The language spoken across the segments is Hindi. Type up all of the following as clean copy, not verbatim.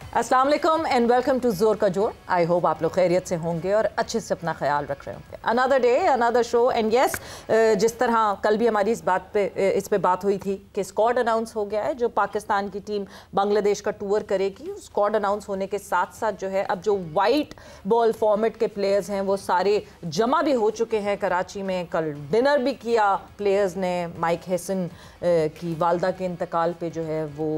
अस्सलाम वालेकुम and welcome to Zor Ka जोर। आई होप आप लोग खैरियत से होंगे और अच्छे से अपना ख्याल रख रहे होंगे। Another day another show and yes, जिस तरह कल भी हमारी इस पे बात हुई थी कि स्क्वाड अनाउंस हो गया है। जो पाकिस्तान की टीम बांग्लादेश का टूर करेगी, स्क्वाड अनाउंस होने के साथ साथ जो है अब जो वाइट बॉल फॉर्मेट के प्लेयर्स हैं वो सारे जमा भी हो चुके हैं कराची में। कल डिनर भी किया प्लेयर्स ने। माइक हेसन की वालदा के इंतकाल पे जो है वो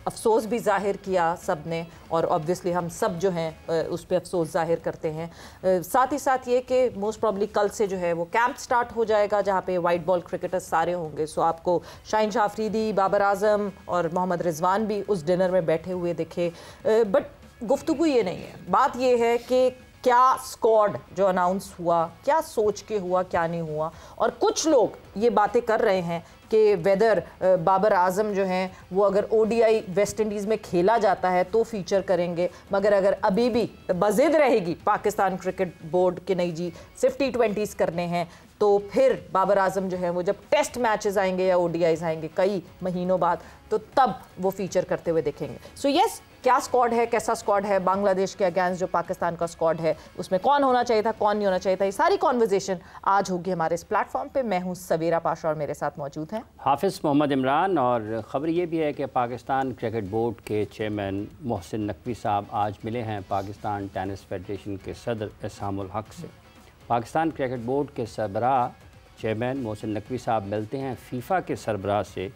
अफसोस भी जाहिर किया सब ने, और ऑब्वियसली हम सब जो हैं उस पर अफसोस जाहिर करते हैं। साथ ही साथ ये कि मोस्ट प्रॉब्ली कल से जो है वो कैंप स्टार्ट हो जाएगा जहाँ पे वाइट बॉल क्रिकेटर्स सारे होंगे। सो आपको शाहीन शाह अफरीदी, बाबर आजम और मोहम्मद रिजवान भी उस डिनर में बैठे हुए दिखे। बट गुफ्तगू ये नहीं है, बात ये है कि क्या स्क्वाड जो अनाउंस हुआ, क्या सोच के हुआ, क्या नहीं हुआ। और कुछ लोग ये बातें कर रहे हैं कि वेदर बाबर आजम जो हैं वो अगर ओडीआई वेस्ट इंडीज़ में खेला जाता है तो फीचर करेंगे, मगर अगर अभी भी बज़िद रहेगी पाकिस्तान क्रिकेट बोर्ड के नहीं जी सिर्फ T20s करने हैं, तो फिर बाबर आजम जो है वो जब टेस्ट मैचेस आएंगे या ओडीआईज आएंगे कई महीनों बाद, तो तब वो फीचर करते हुए देखेंगे। सो यस, क्या स्क्वाड है, कैसा स्क्वाड है बांग्लादेश के अगेंस्ट जो पाकिस्तान का स्क्वाड है, उसमें कौन होना चाहिए था, कौन नहीं होना चाहिए था, ये सारी कॉन्वर्जेशन आज होगी हमारे इस प्लेटफॉर्म पे। मैं हूं सवेरा पाशा और मेरे साथ मौजूद हैं हाफिज़ मोहम्मद इमरान। और ख़बर ये भी है कि पाकिस्तान क्रिकेट बोर्ड के चेयरमैन मोहसिन नकवी साहब आज मिले हैं पाकिस्तान टेनिस फेडरेशन के सदर एहसामुल हक से। पाकिस्तान क्रिकेट बोर्ड के सरबराह चेयरमैन मोहसिन नकवी साहब मिलते हैं फीफा के सरबराह से,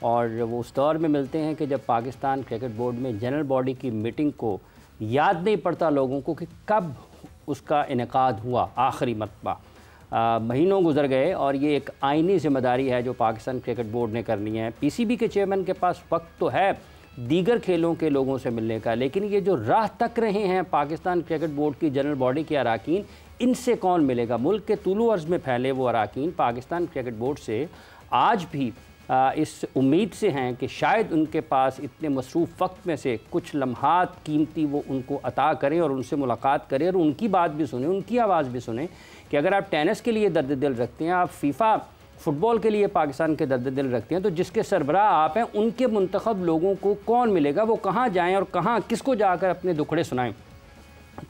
और वो उस दौर में मिलते हैं कि जब पाकिस्तान क्रिकेट बोर्ड में जनरल बॉडी की मीटिंग को याद नहीं पड़ता लोगों को कि कब उसका इनेकाद हुआ आखिरी मरतबा। महीनों गुजर गए और ये एक आइनी ज़िम्मेदारी है जो पाकिस्तान क्रिकेट बोर्ड ने करनी है। पीसीबी के चेयरमैन के पास वक्त तो है दीगर खेलों के लोगों से मिलने का, लेकिन ये जो राह तक रहे हैं पाकिस्तान क्रिकेट बोर्ड की जनरल बॉडी के अराकीन, इनसे कौन मिलेगा। मुल्क के तुलु अर्ज़ में फैले वो अराकीन पाकिस्तान क्रिकेट बोर्ड से आज भी इस उम्मीद से हैं कि शायद उनके पास इतने मसरूफ़ वक्त में से कुछ लम्हात कीमती वो उनको अता करें और उनसे मुलाकात करें और उनकी बात भी सुने, उनकी आवाज़ भी सुने कि अगर आप टेनिस के लिए दर्द दिल रखते हैं, आप फीफा फ़ुटबॉल के लिए पाकिस्तान के दर्द दिल रखते हैं, तो जिसके सरबराह आप हैं उनके मुंतखब लोगों को कौन मिलेगा, वो कहाँ जाएँ और कहाँ किसको जाकर अपने दुखड़े सुनाएँ।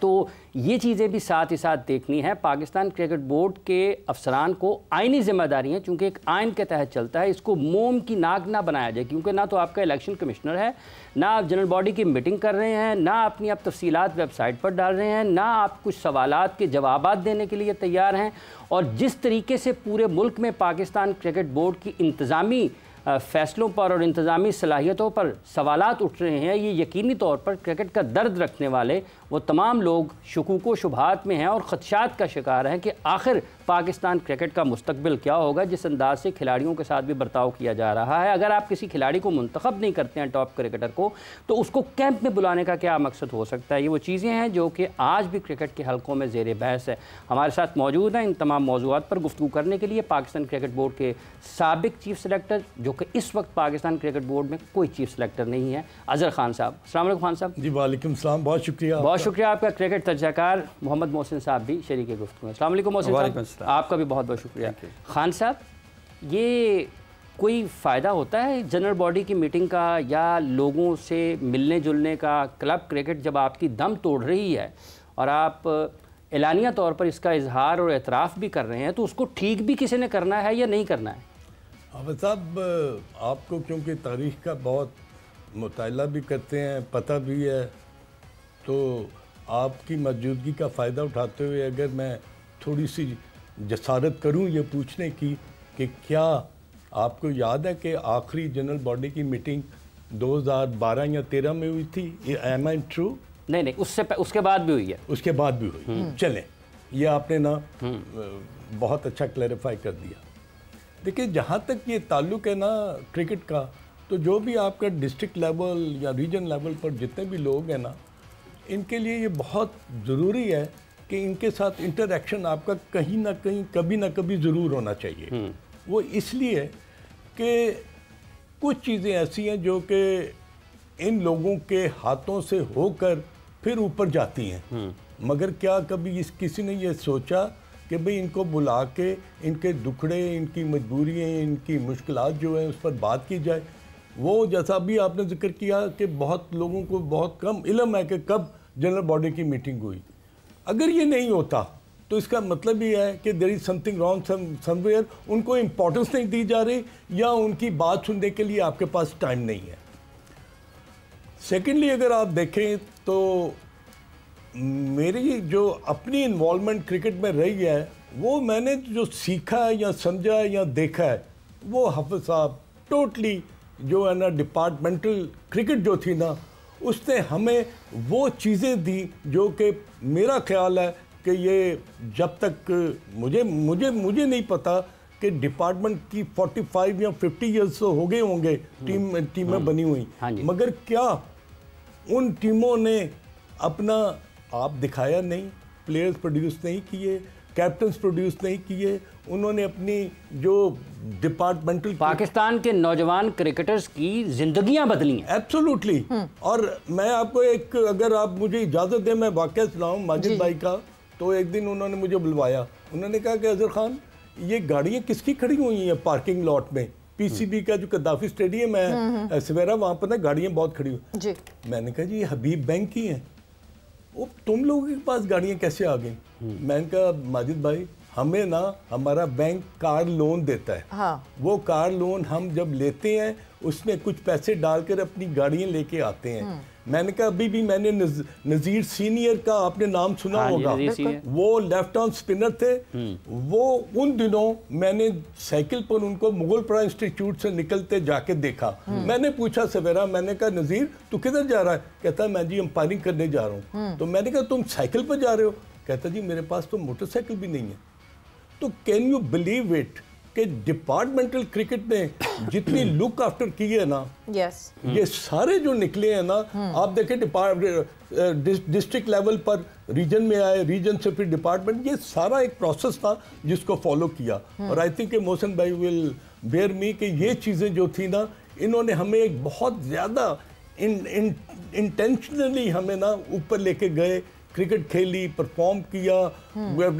तो ये चीज़ें भी साथ ही साथ देखनी है। पाकिस्तान क्रिकेट बोर्ड के अफसरान को आइनी जिम्मेदारी है, चूँकि एक आइन के तहत चलता है, इसको मोम की नाक ना बनाया जाए, क्योंकि ना तो आपका इलेक्शन कमिश्नर है, ना आप जनरल बॉडी की मीटिंग कर रहे हैं, ना अपनी आप तफसीलात वेबसाइट पर डाल रहे हैं, ना आप कुछ सवालात के जवाबात देने के लिए तैयार हैं। और जिस तरीके से पूरे मुल्क में पाकिस्तान क्रिकेट बोर्ड की इंतज़ामी फ़ैसलों पर और इंतज़ामी सलाहियतों पर सवालात उठ रहे हैं, ये यकीनी तौर पर क्रिकेट का दर्द रखने वाले वो तमाम लोग शुकूक व शुबहात में हैं और ख़दशात का शिकार हैं कि आखिर पाकिस्तान क्रिकेट का मुस्तकबिल क्या होगा जिस अंदाज से खिलाड़ियों के साथ भी बर्ताव किया जा रहा है। अगर आप किसी खिलाड़ी को मुंतखब नहीं करते हैं टॉप क्रिकेटर को, तो उसको कैंप में बुलाने का क्या मकसद हो सकता है। ये वो चीज़ें हैं जो कि आज भी क्रिकेट के हलकों में ज़ेर बहस है। हमारे साथ मौजूद हैं इन तमाम मौज़ूआत पर गुफ्तगू करने के लिए पाकिस्तान क्रिकेट बोर्ड के साबिक चीफ सेलेक्टर, जो कि इस वक्त पाकिस्तान क्रिकेट बोर्ड में कोई चीफ सेलेक्टर नहीं है, अज़हर खान साहब। अस्सलाम वालेकुम खान साहब। जी वालेकुम सलाम, बहुत शुक्रिया। बहुत शुक्रिया आपका। क्रिकेट तर्जकार मोहम्मद मोहसिन साहब भी शरीक गुफ्तगू। अस्सलाम वालेकुम मोहसिन साहब, आपका भी बहुत बहुत शुक्रिया। खान साहब, ये कोई फ़ायदा होता है जनरल बॉडी की मीटिंग का या लोगों से मिलने जुलने का? क्लब क्रिकेट जब आपकी दम तोड़ रही है और आप एलानिया तौर पर इसका इजहार और एतराफ़ भी कर रहे हैं, तो उसको ठीक भी किसी ने करना है या नहीं करना है? हाफिज़ साहब, आपको क्योंकि तारीख़ का बहुत मुताला भी करते हैं, पता भी है, तो आपकी मौजूदगी का फ़ायदा उठाते हुए अगर मैं थोड़ी सी जसारत करूं ये पूछने की कि क्या आपको याद है कि आखिरी जनरल बॉडी की मीटिंग 2012 या 13 में हुई थी? Am I true? नहीं, उसके बाद भी हुई है। उसके बाद भी हुई। चलें, ये आपने ना बहुत अच्छा क्लैरिफाई कर दिया। देखिए, जहाँ तक ये ताल्लुक़ है ना क्रिकेट का, तो जो भी आपका डिस्ट्रिक्ट लेवल या रीजन लेवल पर जितने भी लोग हैं ना, इनके लिए ये बहुत ज़रूरी है कि इनके साथ इंटरेक्शन आपका कहीं ना कहीं कभी ना कभी ज़रूर होना चाहिए। वो इसलिए कि कुछ चीज़ें ऐसी हैं जो कि इन लोगों के हाथों से होकर फिर ऊपर जाती हैं, मगर क्या कभी किसी ने ये सोचा कि भाई इनको बुला के इनके दुखड़े, इनकी मजबूरियाँ, इनकी मुश्किलात जो हैं उस पर बात की जाए? वो जैसा अभी आपने जिक्र किया कि बहुत लोगों को बहुत कम इल्म है कि कब जनरल बॉडी की मीटिंग हुई। अगर ये नहीं होता तो इसका मतलब ये है कि there is something wrong somewhere, उनको इम्पोर्टेंस नहीं दी जा रही या उनकी बात सुनने के लिए आपके पास टाइम नहीं है। सेकेंडली अगर आप देखें तो मेरी जो अपनी इन्वॉल्वमेंट क्रिकेट में रही है वो मैंने जो सीखा है या समझा है या देखा है वो हाफिज साहब टोटली जो है ना डिपार्टमेंटल क्रिकेट जो थी ना उसने हमें वो चीज़ें दी जो कि मेरा ख्याल है कि ये जब तक मुझे नहीं पता कि डिपार्टमेंट की 45 या 50 ईयर्स तो हो गए होंगे टीमें बनी हुई, मगर क्या उन टीमों ने अपना आप दिखाया नहीं, प्लेयर्स प्रोड्यूस नहीं किए, कैप्टन्स प्रोड्यूस नहीं किए, उन्होंने अपनी जो डिपार्टमेंटल पाकिस्तान के नौजवान क्रिकेटर्स की जिंदगियां बदली हैं। एब्सोल्युटली। और मैं आपको एक, अगर आप मुझे इजाज़त दें मैं वाक़या सुनाऊं माजिद भाई का। तो एक दिन उन्होंने मुझे बुलवाया, उन्होंने कहा कि अजहर खान ये गाड़ियाँ किसकी खड़ी हुई हैं पार्किंग लॉट में, पीसीबी का जो कद्दाफी स्टेडियम है सवेरा, वहाँ पर ना गाड़ियाँ बहुत खड़ी हुई। मैंने कहा जी हबीब बैंक की हैं, वो तुम लोगों के पास गाड़ियाँ कैसे आ गई? मैंने कहा माजिद भाई हमें ना हमारा बैंक कार लोन देता है, हाँ। वो कार लोन हम जब लेते हैं उसमें कुछ पैसे डालकर अपनी गाड़ियाँ लेके आते हैं। मैंने कहा अभी भी मैंने नज़ीर सीनियर का आपने नाम सुना होगा, वो लेफ्ट आर्म स्पिनर थे। वो उन दिनों मैंने साइकिल पर उनको मुगलपरा इंस्टीट्यूट से निकलते जाके देखा। मैंने पूछा सवेरा, मैंने कहा नज़ीर तू किधर जा रहा है? कहता मैं जी अंपायरिंग करने जा रहा हूँ। तो मैंने कहा तुम साइकिल पर जा रहे हो? कहता जी मेरे पास तो मोटरसाइकिल भी नहीं है। तो कैन यू बिलीव इट कि डिपार्टमेंटल क्रिकेट ने जितनी लुक आफ्टर की है ना, ये सारे जो निकले हैं ना, आप देखें डिस्ट्रिक्ट लेवल पर रीजन में आए, रीजन से फिर डिपार्टमेंट, ये सारा एक प्रोसेस था जिसको फॉलो किया। और आई थिंक मोहसिन भाई विल बेयर मी कि ये चीज़ें जो थी ना, इन्होंने हमें एक बहुत ज़्यादा इंटेंशनली हमें ना ऊपर लेके गए, क्रिकेट खेली, परफॉर्म किया,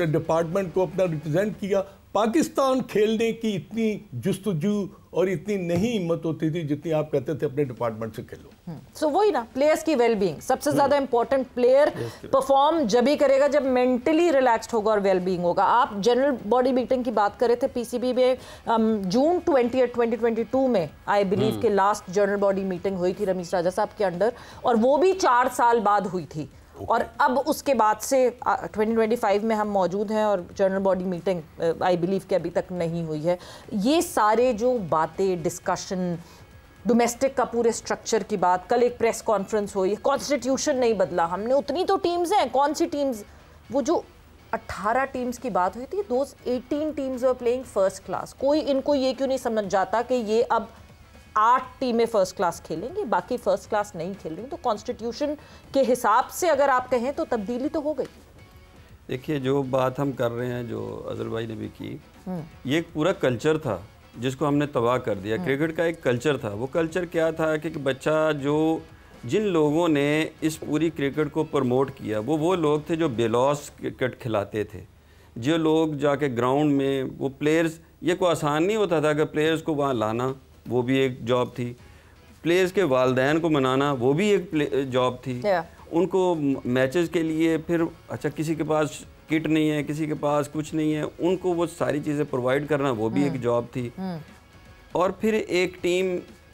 डिपार्टमेंट को अपना रिप्रेजेंट किया। पाकिस्तान खेलने की इतनी जुस्तजू और इतनी नहीं हिम्मत होती थी जितनी आप कहते थे अपने डिपार्टमेंट से खेलो। सो वही ना, प्लेयर्स की वेलबींग सबसे ज्यादा इंपॉर्टेंट। प्लेयर परफॉर्म जब ही करेगा जब मेंटली रिलैक्स्ड होगा और वेलबींग होगा। आप जनरल बॉडी मीटिंग की बात कर रहे थे पीसीबी में, जून 20, 2022 में आई बिलीव के लास्ट जनरल बॉडी मीटिंग हुई थी रमीज राजा साहब के अंडर, और वो भी 4 साल बाद हुई थी। और अब उसके बाद से 2025 में हम मौजूद हैं और general body meeting I believe के अभी तक नहीं हुई है। ये सारे जो बातें, डिस्कशन, डोमेस्टिक का पूरे स्ट्रक्चर की बात, कल एक प्रेस कॉन्फ्रेंस हुई, कॉन्स्टिट्यूशन नहीं बदला हमने, उतनी तो टीम्स हैं, कौन सी टीम्स, वो जो 18 टीम्स की बात हुई थी, those 18 teams were playing first class. कोई इनको ये क्यों नहीं समझ जाता कि ये अब 8 टीमें फर्स्ट क्लास खेलेंगी, बाकी फर्स्ट क्लास नहीं खेल रही? तो कॉन्स्टिट्यूशन के हिसाब से अगर आप कहें तो तब्दीली तो हो गई। देखिए जो बात हम कर रहे हैं, जो अजहर भाई ने भी की, ये एक पूरा कल्चर था जिसको हमने तबाह कर दिया। क्रिकेट का एक कल्चर था। वो कल्चर क्या था कि बच्चा जो जिन लोगों ने इस पूरी क्रिकेट को प्रमोट किया वो लोग थे जो बेलौस क्रिकेट खिलाते थे। जो लोग जाके ग्राउंड में वो प्लेयर्स, ये कोई आसान नहीं होता था कि प्लेयर्स को वहाँ लाना, वो भी एक जॉब थी। प्लेयर्स के वालदैन को मनाना, वो भी एक जॉब थी। उनको मैचेस के लिए फिर अच्छा किसी के पास किट नहीं है, किसी के पास कुछ नहीं है, उनको वो सारी चीज़ें प्रोवाइड करना, वो भी एक जॉब थी। और फिर एक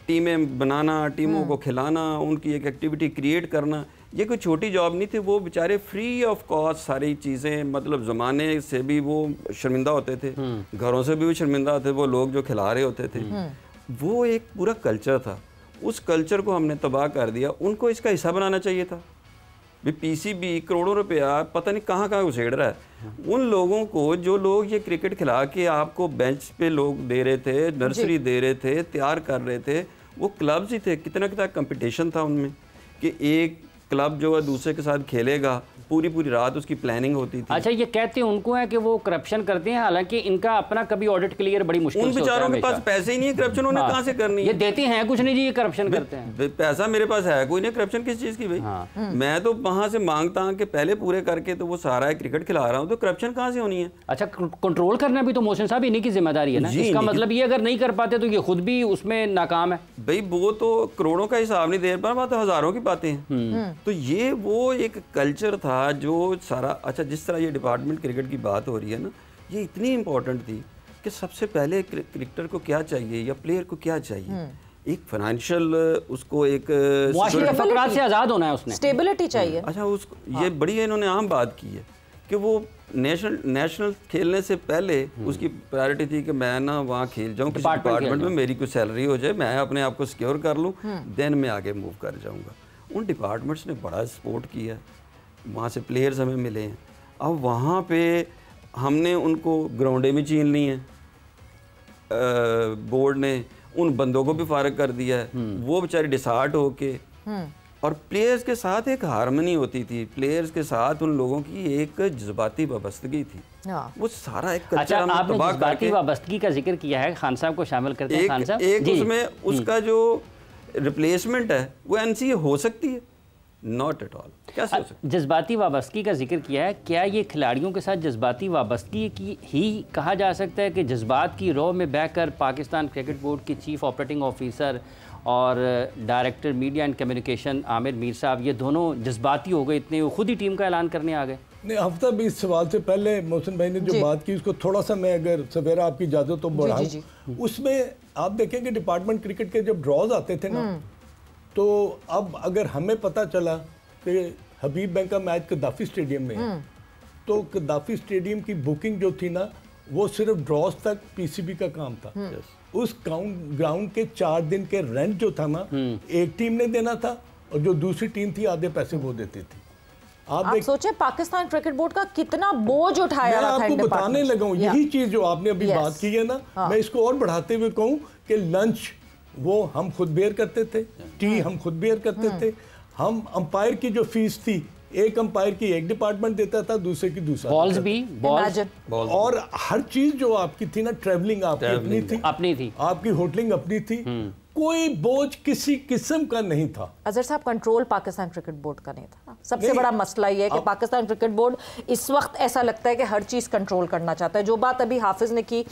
टीमें बनाना, टीमों को खिलाना, उनकी एक एक्टिविटी क्रिएट करना, ये कोई छोटी जॉब नहीं थी। वो बेचारे फ्री ऑफ कॉस्ट सारी चीज़ें, मतलब ज़माने से भी वो शर्मिंदा होते थे, घरों से भी वो शर्मिंदा होते, वो लोग जो खिला रहे होते थे। वो एक पूरा कल्चर था। उस कल्चर को हमने तबाह कर दिया। उनको इसका हिस्सा बनाना चाहिए था। भी पीसीबी करोड़ों रुपया पता नहीं कहाँ कहाँ उछेड़ रहा है। उन लोगों को, जो लोग ये क्रिकेट खिला के आपको बेंच पे लोग दे रहे थे, नर्सरी दे रहे थे, तैयार कर रहे थे, वो क्लब्स ही थे। कितना कितना कंपटीशन था उनमें कि एक क्लब जो है दूसरे के साथ खेलेगा, पूरी पूरी रात उसकी प्लानिंग होती थी। अच्छा, ये कहते हैं उनको है कि वो करप्शन करते हैं, हालांकि इनका अपना कभी ऑडिट क्लियर बड़ी मुश्किल उन से होता है। बेचारों के पास पैसे ही नहीं है, करप्शन उन्हें कहाँ से करनी है? ये देते हैं कुछ नहीं जी, ये करप्शन करते हैं। पैसा मेरे पास है कोई नहीं, करप्शन किस चीज़ की भाई? मैं तो वहाँ से मांगता हूँ कि पहले पूरे करके तो वो सारा है क्रिकेट खिला रहा हूँ, तो करप्शन कहाँ से होनी है? अच्छा, कंट्रोल करना भी तो मोहसिन साहब इन्हीं की जिम्मेदारी है ना। इसका मतलब ये अगर नहीं कर पाते तो ये खुद भी उसमें नाकाम है भाई। वो तो करोड़ों का हिसाब नहीं दे पा, तो हजारों की बातें हैं। तो ये वो एक कल्चर था जो सारा। अच्छा, जिस तरह ये डिपार्टमेंट क्रिकेट की बात हो रही है ना, ये इतनी इंपॉर्टेंट थी कि सबसे पहले क्रिकेटर को क्या चाहिए या प्लेयर को क्या चाहिए? एक फाइनेंशियल उसको एक फकरात से आज़ाद होना है, उसने स्टेबिलिटी चाहिए। अच्छा, उसको ये बड़ी इन्होंने आम बात की है कि वो नेशनल खेलने से पहले उसकी प्रायोरिटी थी कि मैं ना वहाँ खेल जाऊँ, किसी डिपार्टमेंट में मेरी कोई सैलरी हो जाए, मैं अपने आप को सिक्योर कर लूँ, देन मैं आगे मूव कर जाऊँगा। उन डिपार्टमेंट्स ने बड़ा सपोर्ट किया, वहाँ से प्लेयर्स हमें मिले हैं। अब वहाँ पे हमने उनको ग्राउंडें भी छीन ली हैं, बोर्ड ने उन बंदों को भी फारग कर दिया है। वो बेचारे डिसार्ट होके, और प्लेयर्स के साथ एक हारमनी होती थी, प्लेयर्स के साथ उन लोगों की एक जज्बाती वाबस्तगी थी। वो सारा एक अच्छा, आपने जज्बाती वाबस्तगी का जिक्र किया है, खान साहब को शामिल करते हैं। खान साहब, एक उसमें उसका जो रिप्लेसमेंट है वो एनसीए हो सकती है, नॉट एट ऑल। कैसे हो सकती है? जज्बाती वाबस्तगी का जिक्र किया है, क्या ये खिलाड़ियों के साथ जज्बाती वाबस्तगी की ही कहा जा सकता है कि जज्बात की रौ में बहकर पाकिस्तान क्रिकेट बोर्ड के चीफ ऑपरेटिंग ऑफिसर और director media and communication Aamir Mir साहब, ये दोनों जज्बाती हो गए इतने, वो खुद ही टीम का ऐलान करने आ गए? नहीं, हफ्ता भी इस सवाल से पहले मोहसिन भाई ने जो बात की उसको थोड़ा सा मैं अगर सवेरा आपकी इजाज़त तो बढ़ाऊं, उसमें आप देखें कि डिपार्टमेंट क्रिकेट के जब ड्रॉज आते थे ना, तो अब अगर हमें पता चला कि हबीब बैंक का मैच कद्दाफी स्टेडियम में है, तो कद्दाफी स्टेडियम की बुकिंग जो थी ना, वो सिर्फ ड्रॉज तक पीसीबी का काम था। उस ग्राउंड के 4 दिन के रेंट जो था ना, एक टीम ने देना था और जो दूसरी टीम थी आधे पैसे वो देती थी। आप सोचे पाकिस्तान क्रिकेट बोर्ड का कितना बोझ उठाया मैं आपको बताने लगा हूँ, यही चीज जो आपने अभी बात की है ना, मैं इसको और बढ़ाते हुए कहूँ कि लंच वो हम खुद बेयर करते थे, टी हम खुद बेयर करते थे, हम अंपायर की जो फीस थी, एक अंपायर की एक डिपार्टमेंट देता था, दूसरे की दूसरा, बॉल्स भी, बॉल्स और हर चीज जो आपकी थी ना, ट्रैवलिंग आपकी अपनी थी, आपकी होटलिंग अपनी थी, कोई बोझ किसी किस्म का नहीं था। अजहर साहब, कंट्रोल पाकिस्तान क्रिकेट बोर्ड का नहीं था। सबसे बड़ा मसला ये है कि पाकिस्तान क्रिकेट बोर्ड इस वक्त ऐसा लगता है कि हर चीज़ कंट्रोल करना चाहता है। जो बात अभी हाफिज ने की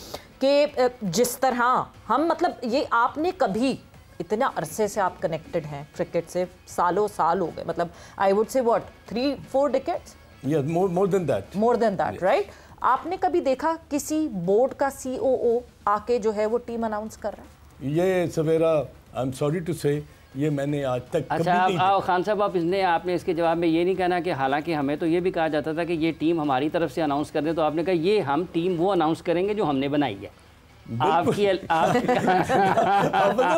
कि जिस तरह हम, मतलब ये आपने कभी, इतना अरसे से आप कनेक्टेड हैं क्रिकेट से, सालों साल हो गए, मतलब I would say what 3-4 decades, more than that, right? आपने कभी देखा किसी बोर्ड का सीओओ आके जो है वो टीम अनाउंस कर रहा है? ये सवेरा, आई एम सॉरी टू से, ये मैंने आज तक अच्छा, कभी नहीं। आप खान साहब, आपने इसके जवाब में ये नहीं कहना कि हालांकि हमें तो ये भी कहा जाता था कि ये टीम हमारी तरफ से अनाउंस कर दें, तो आपने कहा ये हम टीम वो अनाउंस करेंगे जो हमने बनाई है। आपकी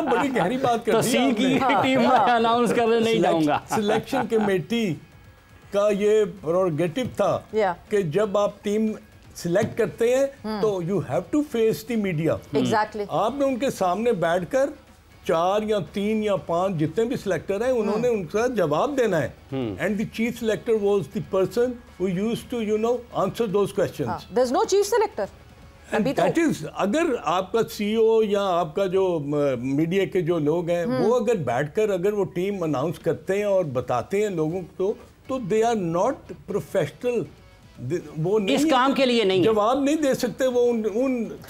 बड़ी गहरी बात कर दी आपने। टीम में अनाउंस करने नहीं जाऊंगा। सिलेक्शन कमेटी का ये प्रोरोगेटिव था कि जब आप टीम सिलेक्ट करते हैं तो you have to face the media. Exactly. आपने उनके सामने बैठकर 4 या 3 या 5 जितने भी सिलेक्टर हैं उन्होंने उनका जवाब देना है, and the chief selector was the person who used to answer those questions. There is no chief selector अभी तो। दैट इज, अगर आपका सीईओ या आपका जो मीडिया के जो लोग हैं वो अगर बैठकर अगर वो टीम अनाउंस करते हैं और बताते हैं लोगों को, तो दे आर नॉट प्रोफेशनल। वो इस काम के लिए नहीं जवाब नहीं दे सकते वो उन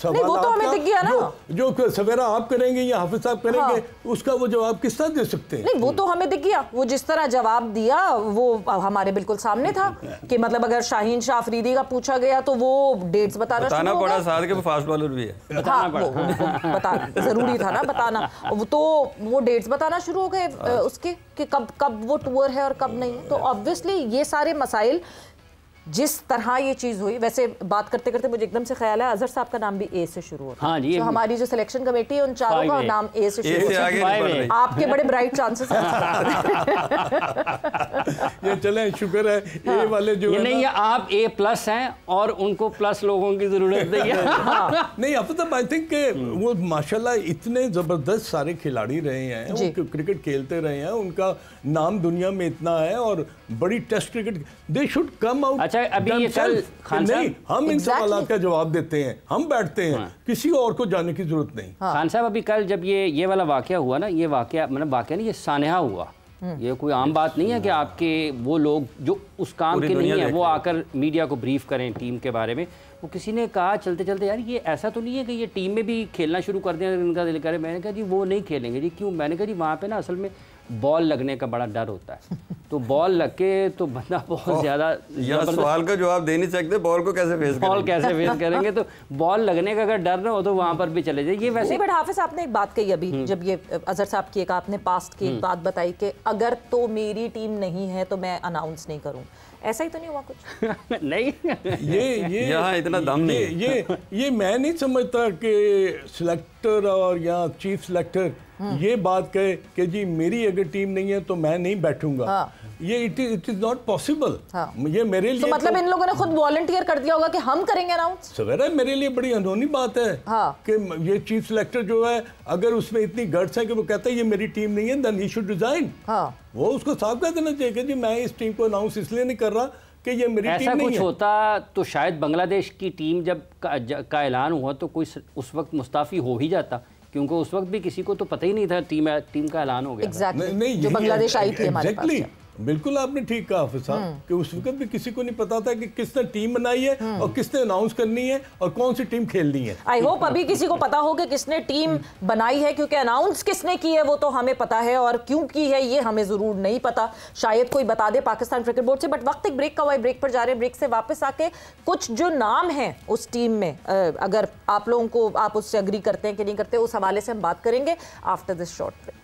सवाल वो तो हमें दिख गया ना, जो सवेरा आप करेंगे या हाफिज साहब करेंगे, उसका वो जवाब किस तरह दे सकते हैं? नहीं, वो तो हमें दिख गया, वो जिस तरह जवाब दिया वो हमारे बिल्कुल सामने था कि मतलब अगर शाहीन शाह अफरीदी का पूछा गया तो वो डेट्स बताना पड़ा, साथ के फास्ट बॉलर भी है, बताना जरूरी था ना बताना, तो वो डेट्स बताना शुरू हो गए उसके कि कब वो टूर है और कब नहीं। तो ऑब्वियसली ये सारे मसाइल जिस तरह ये चीज़ हुई, वैसे बात करते करते मुझे एकदम से ख्याल है अजहर साहब का नाम भी ए से शुरू होता है। हाँ जी, तो हमारी जो सिलेक्शन कमेटी है उन चारों का नाम ए से शुरू होता है। आपके बड़े ब्राइट चांसेस हैं। ये चले, शुक्र है ए वाले जो ये नहीं है, आप A+ हैं और उनको प्लस लोगों की जरूरत नहीं है। नहीं, अब तक आई थिंक वो माशाल्लाह इतने जबरदस्त सारे खिलाड़ी रहे हैं, वो क्रिकेट खेलते रहे हैं, उनका नाम दुनिया में इतना है और बड़ी test cricket, they should come out. अच्छा, अभी ये कल खान नहीं, हम इन सवालों का जवाब देते हैं, हम बैठते हैं, हाँ। किसी और को जाने की जरूरत नहीं। खान साहब, अभी कल जब ये वाला वाकया हुआ ना, ये वाकया मतलब वाकया नहीं, ये सानहा हुआ, ये कोई आम बात नहीं है कि आपके वो लोग जो उस काम के नहीं है वो आकर मीडिया को ब्रीफ करें टीम के बारे में। वो किसी ने कहा चलते चलते, यार ये ऐसा तो नहीं है कि ये टीम में भी खेलना शुरू कर दें, इनका दिल करे। मैंने कहा जी वो नहीं खेलेंगे जी। क्यों? मैंने कहा जी वहाँ पे ना असल में बॉल लगने का बड़ा डर होता है, तो बॉल लग के तो बंदा बहुत ज़्यादा सवाल का जवाब दे नहीं सकते, बॉल को कैसे फेस करेंगे? बॉल कैसे फेस करेंगे? तो बॉल लगने का अगर डर ना हो तो वहाँ पर भी चले जाए। ये वैसे बट हाफिज आपने एक बात कही अभी, जब ये अजहर साहब की एक आपने पास्ट की एक बात बताई कि अगर तो मेरी टीम नहीं है तो मैं अनाउंस नहीं करूँ, ऐसा ही तो नहीं हुआ कुछ? नहीं, ये यहाँ इतना दम नहीं। ये मैं नहीं समझता कि सिलेक्टर और या चीफ सिलेक्टर ये बात कहे कि जी मेरी अगर टीम नहीं है तो मैं नहीं बैठूंगा। हाँ। ये इट इज नॉट पॉसिबल। हाँ। ये मेरे लिए तो मतलब इन लोगों ने खुद वॉलंटियर कर दिया होगा कि हम करेंगे अनाउंस। सवेरा मेरे लिए बड़ी अनहोनी बात है। हाँ। कि ये चीफ सिलेक्टर जो है, अगर उसमें इतनी गट्स है कि वो कहता है ये मेरी टीम नहीं है, देन ही शुड रिजाइन। हाँ। वो उसको साफ कह देना चाहिए कि जी मैं इस टीम को अनाउंस इसलिए नहीं कर रहा कि ये मेरी टीम ऐसा नहीं कुछ है। होता तो शायद बांग्लादेश की टीम जब का ऐलान हुआ तो कोई उस वक्त मुस्ताफी हो ही जाता, क्योंकि उस वक्त भी किसी को तो पता ही नहीं था टीम का ऐलान हो गया। Exactly. जो बांग्लादेश आई थी हमारे पास। बिल्कुल आपने ठीक कहा हाफिज साहब कि उस वक्त भी किसी को नहीं पता था कि किसने टीम बनाई है और किसने अनाउंस करनी है और कौन सी टीम खेलनी है। आई होप अभी किसी को पता हो कि किसने टीम बनाई है, क्योंकि अनाउंस किसने की है वो तो हमें पता है और क्यों की है ये हमें जरूर नहीं पता। शायद कोई बता दे पाकिस्तान क्रिकेट बोर्ड से। बट वक्त एक ब्रेक का हुआ है, ब्रेक पर जा रहे हैं। ब्रेक से वापस आके कुछ जो नाम हैं उस टीम में, अगर आप लोगों को आप उससे एग्री करते हैं कि नहीं करते, उस हवाले से हम बात करेंगे after this short break.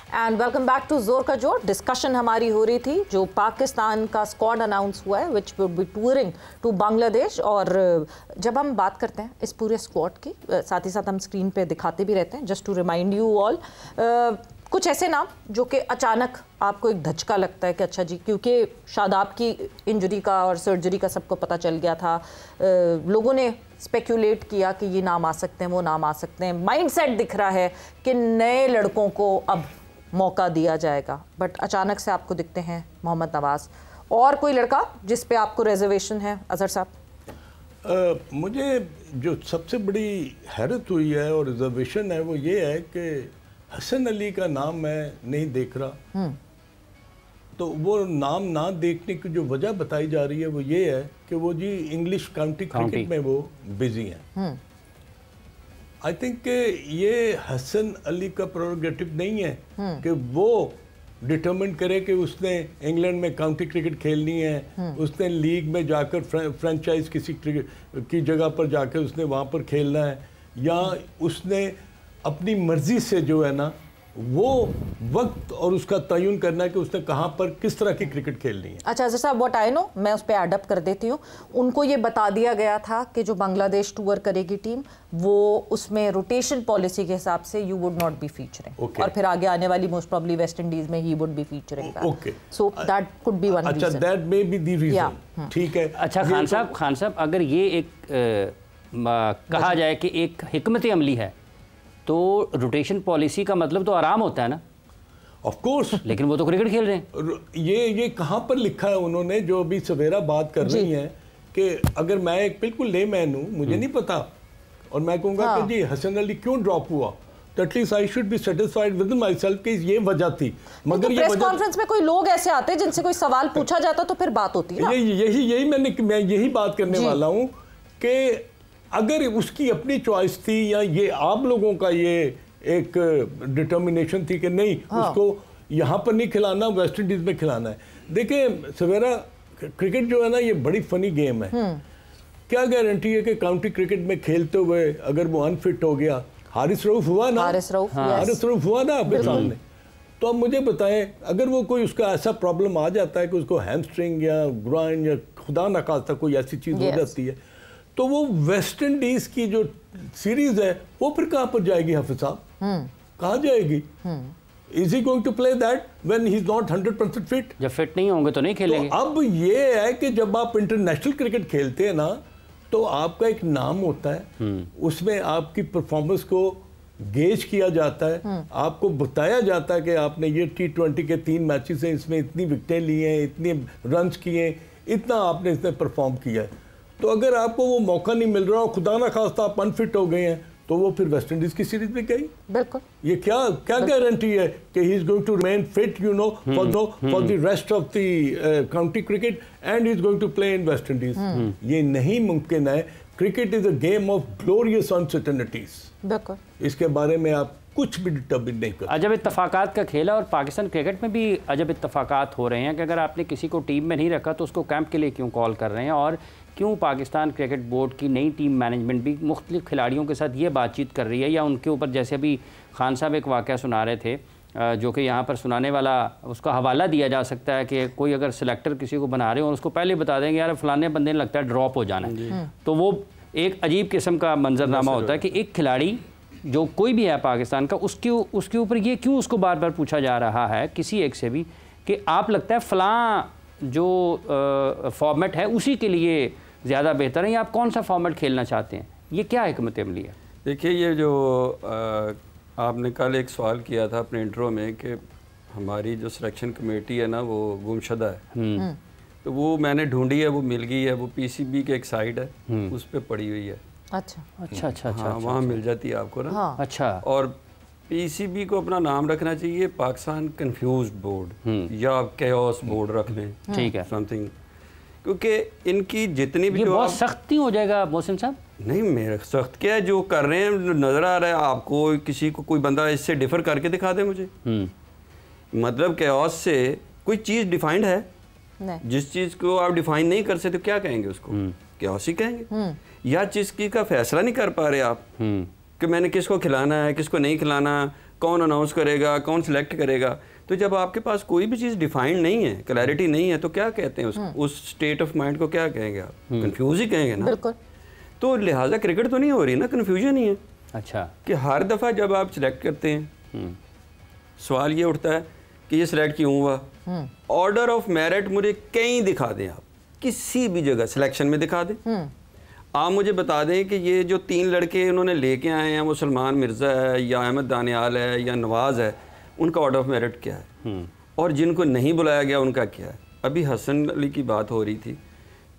And welcome back to Zor Ka जोर। डिस्कशन हमारी हो रही थी जो पाकिस्तान का स्क्वाड अनाउंस हुआ है which will be touring to Bangladesh. और जब हम बात करते हैं इस पूरे स्क्वाड की, साथ ही साथ हम स्क्रीन पे दिखाते भी रहते हैं just to remind you all, कुछ ऐसे नाम जो कि अचानक आपको एक धचका लगता है कि अच्छा जी, क्योंकि शादाब की इंजरी का और सर्जरी का सबको पता चल गया था, लोगों ने स्पेक्यूलेट किया कि ये नाम आ सकते हैं, वो नाम आ सकते हैं, माइंडसेट दिख रहा है कि नए लड़कों को अब मौका दिया जाएगा। बट अचानक से आपको दिखते हैं मोहम्मद नवाज और कोई लड़का जिस पे आपको रिजर्वेशन है अजहर साहब? मुझे जो सबसे बड़ी हैरत हुई है और रिजर्वेशन है वो ये है कि हसन अली का नाम मैं नहीं देख रहा। तो वो नाम ना देखने की जो वजह बताई जा रही है वो ये है कि वो जी इंग्लिश काउंटी क्रिकेट में वो बिजी हैं। आई थिंक ये हसन अली का प्रोरोगेटिव नहीं है कि वो डिटरमिन करे कि उसने इंग्लैंड में काउंटी क्रिकेट खेलनी है, उसने लीग में जाकर फ्रेंचाइज किसी की जगह पर जाकर उसने वहाँ पर खेलना है, या उसने अपनी मर्जी से जो है ना वो वक्त और उसका तयन करना है कि उसने कहाँ पर किस तरह की क्रिकेट खेलनी है। अच्छा अजहर साहब, व्हाट आई नो, मैं उस पर एडअप कर देती हूँ। उनको ये बता दिया गया था कि जो बांग्लादेश टूर करेगी टीम वो उसमें रोटेशन पॉलिसी के हिसाब से you would not be featuring, और फिर आगे आने वाली मोस्ट प्रोबेबली वेस्ट इंडीज में ही would be featuring. Okay, so that could be one reason. अच्छा, that may be the reason. ठीक है। अच्छा खान साहब, अगर ये एक कहा जाए कि एक हिकमत अमली है तो रोटेशन पॉलिसी का मतलब तो आराम होता है ना? ऑफ कोर्स, लेकिन वो तो क्रिकेट खेल रहे हैं। ये कहाँ पर लिखा है उन्होंने जो अभी सवेरा बात कर रही हैं कि अगर मैं एक बिल्कुल लेमैन हूँ, मुझे नहीं पता, और मैं कहूँगा कि जी हसन अली क्यों ड्रॉप हुआ, तो at least I should be satisfied with my self कि ये वजह थी। मगर ये प्रेस कॉन्फ्रेंस में कोई लोग ऐसे आते हैं जिनसे कोई सवाल पूछा जाता तो फिर बात होती है। मैं यही बात करने वाला हूँ कि अगर उसकी अपनी चॉइस थी या ये आप लोगों का ये एक डिटर्मिनेशन थी कि नहीं उसको यहाँ पर नहीं खिलाना, वेस्ट इंडीज में खिलाना है। देखिए सवेरा, क्रिकेट जो है ना ये बड़ी फनी गेम है। क्या गारंटी है कि काउंटी क्रिकेट में खेलते हुए अगर वो अनफिट हो गया, हारिस रऊफ हुआ ना, हारिस रऊफ, हारिस रऊफ हुआ ना आपके सामने। तो अब मुझे बताएं, अगर वो कोई उसका ऐसा प्रॉब्लम आ जाता है कि उसको हैमस्ट्रिंग या ग्राइन या खुदा न खास्ता कोई ऐसी चीज़ हो जाती है, तो वो वेस्ट इंडीज़ की जो सीरीज़ है वो फिर कहाँ पर जाएगी हाफिज साहब? कहाँ जाएगी? Is he going to play that when he's not 100% fit? जब फिट नहीं होंगे तो नहीं खेलेंगे। तो अब ये है कि जब आप इंटरनेशनल क्रिकेट खेलते हैं ना, तो आपका एक नाम होता है, उसमें आपकी परफॉर्मेंस को गेज किया जाता है, आपको बताया जाता है कि आपने ये T20 के 3 मैचेस हैं, इसमें इतनी विकेटें ली हैं, इतने रन्स किए, इतना आपने इसमें परफॉर्म किया है। तो अगर आपको वो मौका नहीं मिल रहा और खुदा ना खास्ता आप अनफिट हो गए हैं, तो वो फिर वेस्ट इंडीज की सीरीज में गई। बिल्कुल। ये क्या गारंटी है कि he is going to remain fit, you know, for the rest of the county cricket and he is going to play in West Indies? ये नहीं मुमकिन है। Cricket is a game of glorious uncertainties. बिल्कुल। इसके बारे में आप कुछ भी डिटर्मिन नहीं कर। अजब इत्तफाकात का खेल है, और पाकिस्तान क्रिकेट में भी अजब इत्तफाकात हो रहे हैं कि अगर आपने किसी को टीम में नहीं रखा तो उसको कैंप के लिए क्यों कॉल कर रहे हैं, और क्यों पाकिस्तान क्रिकेट बोर्ड की नई टीम मैनेजमेंट भी मुख्तलिफ खिलाड़ियों के साथ ये बातचीत कर रही है, या उनके ऊपर, जैसे अभी खान साहब एक वाक़या सुना रहे थे, जो कि यहाँ पर सुनाने वाला उसका हवाला दिया जा सकता है कि कोई अगर सिलेक्टर किसी को बना रहे हो और उसको पहले बता देंगे यार फलाने बंदे ने लगता है ड्रॉप हो जाना है, तो वो एक अजीब किस्म का मंजरनामा होता है कि एक खिलाड़ी जो कोई भी है पाकिस्तान का, उसके ऊपर ये क्यों उसको बार बार पूछा जा रहा है किसी एक से भी कि आप लगता है फ़लाँ जो फॉर्मेट है उसी के लिए ज़्यादा बेहतर है, या आप कौन सा फॉर्मेट खेलना चाहते हैं? ये क्या हिकमत अमली है? देखिए, ये जो आपने कल एक सवाल किया था अपने इंट्रो में कि हमारी जो सिलेक्शन कमेटी है ना वो गुमशुदा है, तो वो मैंने ढूंढी है, वो मिल गई है, वो पीसीबी के एक साइड है, उस पर पड़ी हुई है। अच्छा अच्छा अच्छा अच्छा, हाँ, वहाँ मिल जाती है आपको ना। हाँ। अच्छा। और पीसीबी को अपना नाम रखना चाहिए पाकिस्तान कंफ्यूज बोर्ड, या कैओस बोर्ड रख लें, ठीक है, समथिंग, क्योंकि इनकी जितनी भी ये जो बहुत सख्त नहीं हो जाएगा मोहसिन साहब? नहीं, मेरे सख्त क्या है, जो कर रहे हैं नज़र आ रहा है आपको, किसी को कोई बंदा इससे डिफर करके दिखा दे मुझे। मतलब कैओस से कोई चीज़ डिफाइंड है नहीं। जिस चीज़ को आप डिफाइन नहीं कर सकते क्या कहेंगे उसको? कैओस ही कहेंगे। या जिस चीज़ का फैसला नहीं कर पा रहे आप कि मैंने किसको खिलाना है, किसको नहीं खिलाना, कौन अनाउंस करेगा, कौन सिलेक्ट करेगा, तो जब आपके पास कोई भी चीज़ डिफाइंड नहीं है, क्लैरिटी नहीं है, तो क्या कहते हैं उस स्टेट ऑफ माइंड को क्या कहेंगे आप? कंफ्यूज ही कहेंगे ना। बिल्कुल। तो लिहाजा क्रिकेट तो नहीं हो रही ना, कन्फ्यूजन ही है। अच्छा, कि हर दफ़ा जब आप सिलेक्ट करते हैं सवाल ये उठता है कि ये सिलेक्ट क्यों हुआ। ऑर्डर ऑफ मेरिट मुझे कहीं दिखा दें, आप किसी भी जगह सिलेक्शन में दिखा दें। आप मुझे बता दें कि ये जो 3 लड़के उन्होंने लेके आए हैं, वो सलमान मिर्ज़ा है या अहमद दानियाल है या नवाज़ है, उनका ऑर्डर ऑफ मेरिट क्या है, और जिनको नहीं बुलाया गया उनका क्या है। अभी हसन अली की बात हो रही थी,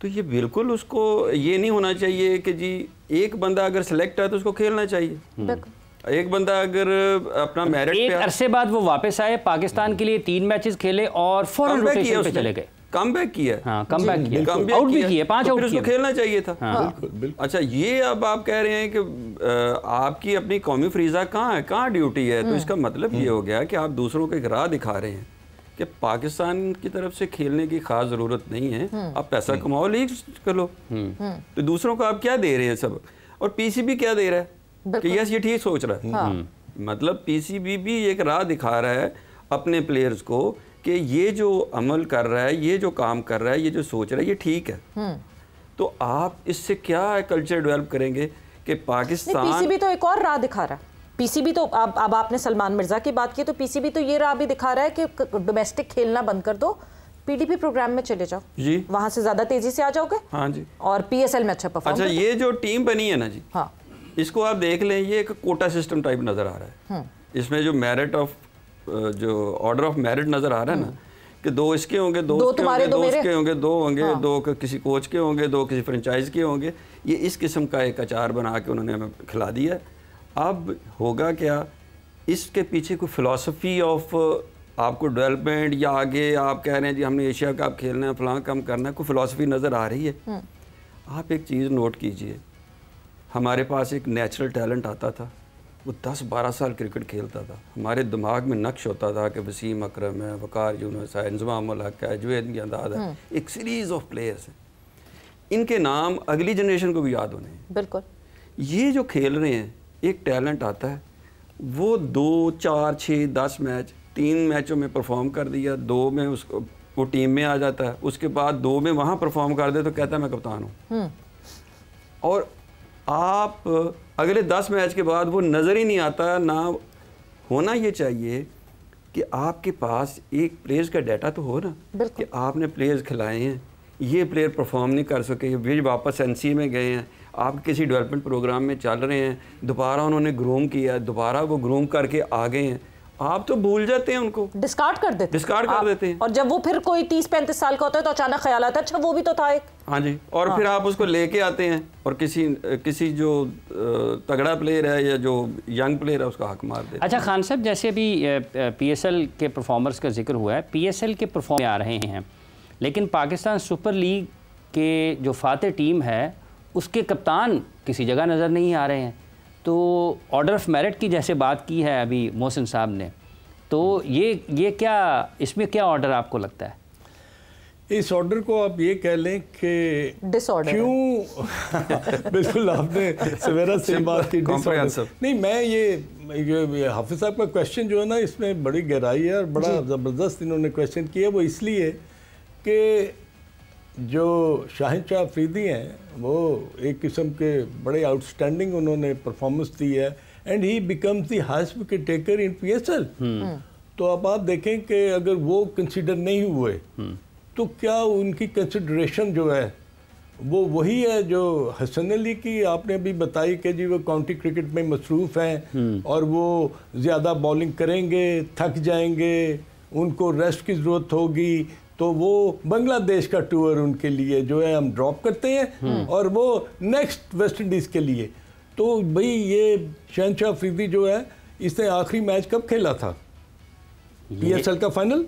तो ये बिल्कुल उसको ये नहीं होना चाहिए कि जी एक बंदा अगर सिलेक्ट है तो उसको खेलना चाहिए। एक बंदा अगर अपना मेरिट एक अरसे बाद वो वापस आए, पाकिस्तान के लिए 3 मैचेस खेले और फौरन रोटेशन पे चले गए, कम बैक किया। हाँ, कम बैक किया, आउट भी किए, 5 आउट किए, खेलना चाहिए था। बिल्कुल। अच्छा, ये अब आप कह रहे हैं कि आपकी अपनी कौमी फ्रीजा कहाँ है, कहाँ ड्यूटी है, तो इसका मतलब ये हो गया कि आप दूसरों को एक राह दिखा रहे हैं कि पाकिस्तान की तरफ से खेलने की खास ज़रूरत नहीं है, आप पैसा कमाओ, लीग कर लो। तो दूसरों को आप क्या दे रहे हैं सब, और पीसीबी क्या दे रहा है कि यस ये ठीक सोच रहा है। मतलब पीसीबी भी एक राह दिखा रहा है अपने प्लेयर्स को कि ये जो अमल कर रहा है, ये जो काम कर रहा है, ये जो सोच रहा है, ये ठीक है। तो आप इससे क्या कल्चर डेवलप करेंगे कि पाकिस्तान, पीसीबी तो एक और राह दिखा रहा है। पीसीबी तो अब आपने सलमान मिर्जा की बात की, तो पीसीबी तो ये राह भी दिखा रहा है कि डोमेस्टिक खेलना बंद कर दो, पीडीपी प्रोग्राम में चले जाओ जी, वहां से ज्यादा तेजी से आ जाओगे। हाँ जी, और पीएसएल में अच्छा परफॉर्म। अच्छा, ये जो टीम बनी है ना जी, हाँ, इसको आप देख लें, ये एक कोटा सिस्टम टाइप नजर आ रहा है। इसमें जो मेरिट ऑफ जो ऑर्डर ऑफ मेरिट नजर आ रहा है ना, कि 2 इसके होंगे, 2 उसके होंगे, 2 उसके होंगे, 2 होंगे, 2 किसी कोच के होंगे, 2 किसी फ्रेंचाइज के होंगे। ये इस किस्म का एक अचार बना के उन्होंने हमें खिला दिया है। अब होगा क्या, इसके पीछे कोई फिलॉसफी ऑफ आपको डेवलपमेंट, या आगे आप कह रहे हैं जी हमने एशिया कप खेलना है, फलां काम करना है, कोई फिलॉसफी नज़र आ रही है? आप एक चीज़ नोट कीजिए, हमारे पास एक नेचुरल टैलेंट आता था, वो 10-12 साल क्रिकेट खेलता था, हमारे दिमाग में नक्श होता था कि वसीम अकरम है, वकार यूनुस है, इंजमाम उल हक है, जुवैद मियांदाद है, एक सीरीज़ ऑफ प्लेयर्स हैं, इनके नाम अगली जनरेशन को भी याद होने हैं। बिल्कुल। ये जो खेल रहे हैं एक टैलेंट आता है, वो 2, 4, 6, 10 मैच 3 मैचों में परफॉर्म कर दिया, 2 में उसको वो टीम में आ जाता है, उसके बाद 2 में वहाँ परफॉर्म कर दे तो कहता है मैं कप्तान हूँ। और आप अगले 10 मैच के बाद वो नज़र ही नहीं आता ना। होना ये चाहिए कि आपके पास एक प्लेयर्स का डाटा तो हो ना कि आपने प्लेयर्स खिलाए हैं, ये प्लेयर परफॉर्म नहीं कर सके, वे वापस एनसी में गए हैं, आप किसी डेवलपमेंट प्रोग्राम में चल रहे हैं, दोबारा उन्होंने ग्रूम किया, दोबारा वो ग्रूम करके आ गए हैं, आप तो भूल जाते हैं उनको, डिस्कार्ड कर देते हैं। और जब वो फिर कोई 30-35 साल का होता है तो अचानक ख्याल आता है अच्छा वो भी तो था एक। हाँ जी, और फिर आप उसको लेके आते हैं और किसी जो तगड़ा प्लेयर है या जो यंग प्लेयर है उसका हक मार देते हैं। अच्छा खान साहब, जैसे अभी PSL के परफॉर्मर्स का जिक्र हुआ है, PSL के परफॉर्म आ रहे हैं, लेकिन पाकिस्तान सुपर लीग के जो फातेह टीम है उसके कप्तान किसी जगह नज़र नहीं आ रहे हैं। तो ऑर्डर ऑफ मेरिट की जैसे बात की है अभी मोहसिन साहब ने, तो ये क्या, इसमें क्या ऑर्डर आपको लगता है? इस ऑर्डर को आप ये कह लें कि डिसऑर्डर क्यों बिल्कुल आपने सवेरा से बात की, डिसऑर्डर नहीं। मैं ये हाफिज साहब का क्वेश्चन जो है ना इसमें बड़ी गहराई है और बड़ा ज़बरदस्त इन्होंने क्वेश्चन किया। वो इसलिए कि जो शाहिद शाह अफरीदी हैं वो एक किस्म के बड़े आउटस्टैंडिंग उन्होंने परफॉर्मेंस दी है and he becomes the highest wicket taker in PSL। तो अब आप देखें कि अगर वो कंसीडर नहीं हुए तो क्या उनकी कंसिडरेशन जो है वो वही है जो हसन अली की आपने अभी बताई कि जी वो काउंटी क्रिकेट में मसरूफ़ हैं और वो ज़्यादा बॉलिंग करेंगे, थक जाएंगे, उनको रेस्ट की ज़रूरत होगी, तो वो बांग्लादेश का टूर उनके लिए जो है हम ड्रॉप करते हैं और वो नेक्स्ट वेस्ट इंडीज़ के लिए। तो भाई ये शहनशाह अफरीदी जो है इसने आखिरी मैच कब खेला था? PSL का फाइनल